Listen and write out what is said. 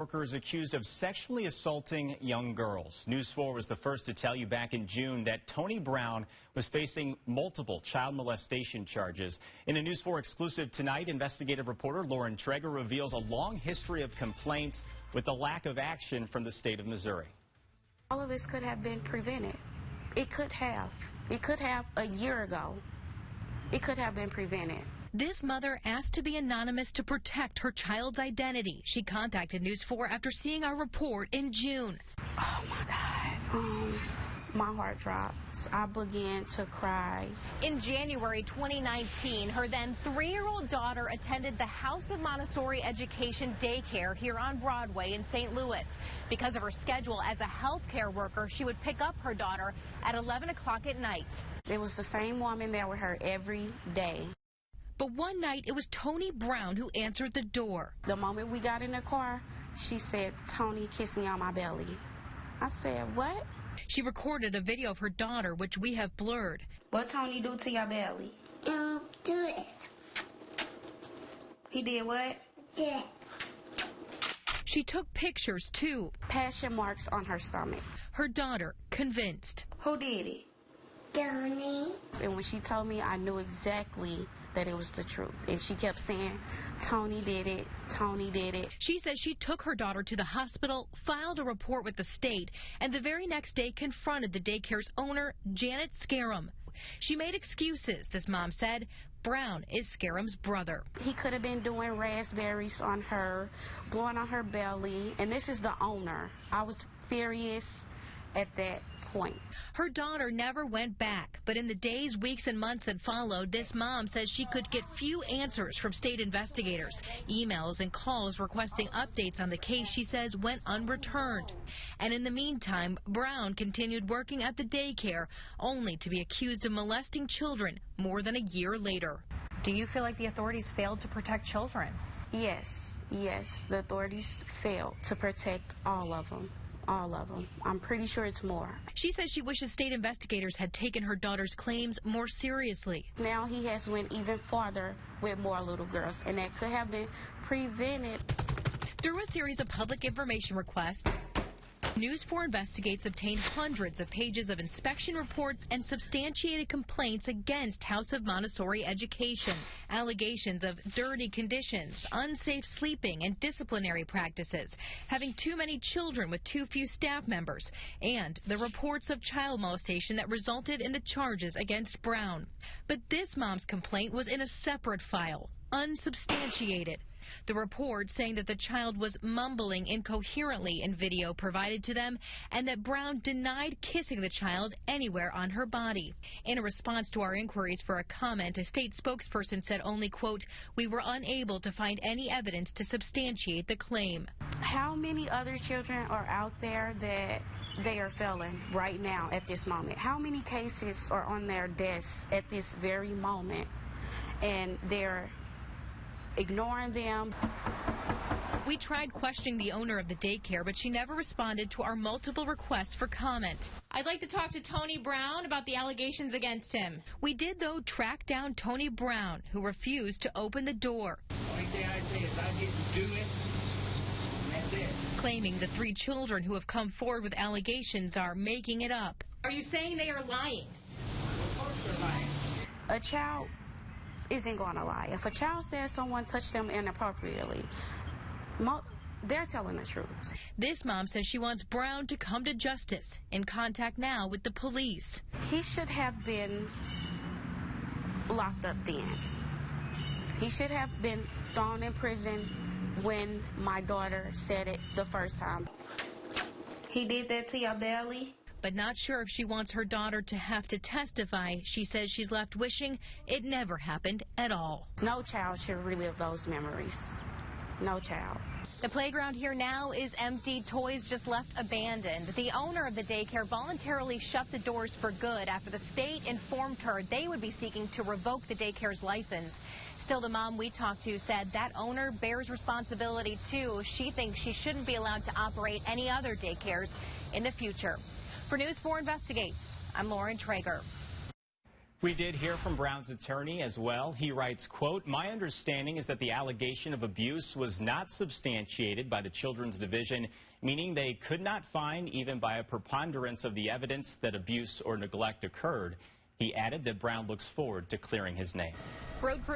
Workers accused of sexually assaulting young girls. News 4 was the first to tell you back in June that Tony Brown was facing multiple child molestation charges. In a News 4 exclusive tonight, investigative reporter Lauren Traeger reveals a long history of complaints with the lack of action from the state of Missouri. All of this could have been prevented. It could have. It could have a year ago. It could have been prevented. This mother asked to be anonymous to protect her child's identity. She contacted News 4 after seeing our report in June. Oh, my God. My heart dropped. I began to cry. In January 2019, her then 3-year-old daughter attended the House of Montessori Education daycare here on Broadway in St. Louis. Because of her schedule as a healthcare worker, she would pick up her daughter at 11 o'clock at night. It was the same woman there with her every day. But one night, it was Tony Brown who answered the door. The moment we got in the car, she said, "Tony kissed me on my belly." I said, "What?" She recorded a video of her daughter, which we have blurred. What Tony do to your belly? Do it. He did what? Yeah. She took pictures, too. Passion marks on her stomach. Her daughter, convinced. Who did it? Tony. And when she told me, I knew exactly that it was the truth. And she kept saying, "Tony did it, Tony did it." She says she took her daughter to the hospital, filed a report with the state, and the very next day confronted the daycare's owner, Janet Scarum. She made excuses, this mom said. Brown is Scarum's brother. He could have been doing raspberries on her, blowing on her belly, and this is the owner. I was furious at that point. Her daughter never went back, but in the days, weeks, and months that followed, this mom says she could get few answers from state investigators. Emails and calls requesting updates on the case, she says, went unreturned. And in the meantime, Brown continued working at the daycare, only to be accused of molesting children more than a year later. Do you feel like the authorities failed to protect children? Yes, the authorities failed to protect all of them. All of them. I'm pretty sure it's more. She says she wishes state investigators had taken her daughter's claims more seriously. Now he has went even farther with more little girls, and that could have been prevented. Through a series of public information requests, News 4 Investigates obtained hundreds of pages of inspection reports and substantiated complaints against House of Montessori Education. Allegations of dirty conditions, unsafe sleeping, and disciplinary practices, having too many children with too few staff members, and the reports of child molestation that resulted in the charges against Brown. But this mom's complaint was in a separate file, unsubstantiated. The report saying that the child was mumbling incoherently in video provided to them and that Brown denied kissing the child anywhere on her body. In a response to our inquiries for a comment, a state spokesperson said only, quote, "We were unable to find any evidence to substantiate the claim." How many other children are out there that they are failing right now at this moment? How many cases are on their desks at this very moment and they're ignoring them? We tried questioning the owner of the daycare, but she never responded to our multiple requests for comment. I'd like to talk to Tony Brown about the allegations against him. We did, though, track down Tony Brown, who refused to open the door. Only thing I say is I didn't do it, and that's it. Claiming the 3 children who have come forward with allegations are making it up. Are you saying they are lying? Of course they're lying. A child isn't going to lie. If a child says someone touched them inappropriately, they're telling the truth. This mom says she wants Brown to come to justice, in contact now with the police. He should have been locked up then. He should have been thrown in prison when my daughter said it the first time. He did that to your belly? But not sure if she wants her daughter to have to testify. She says she's left wishing it never happened at all. No child should relive those memories. No child. The playground here now is empty, toys just left abandoned. The owner of the daycare voluntarily shut the doors for good after the state informed her they would be seeking to revoke the daycare's license. Still, the mom we talked to said that owner bears responsibility too. She thinks she shouldn't be allowed to operate any other daycares in the future. For News 4 Investigates, I'm Lauren Traeger. We did hear from Brown's attorney as well. He writes, quote, "My understanding is that the allegation of abuse was not substantiated by the Children's Division, meaning they could not find, even by a preponderance of the evidence, that abuse or neglect occurred." He added that Brown looks forward to clearing his name.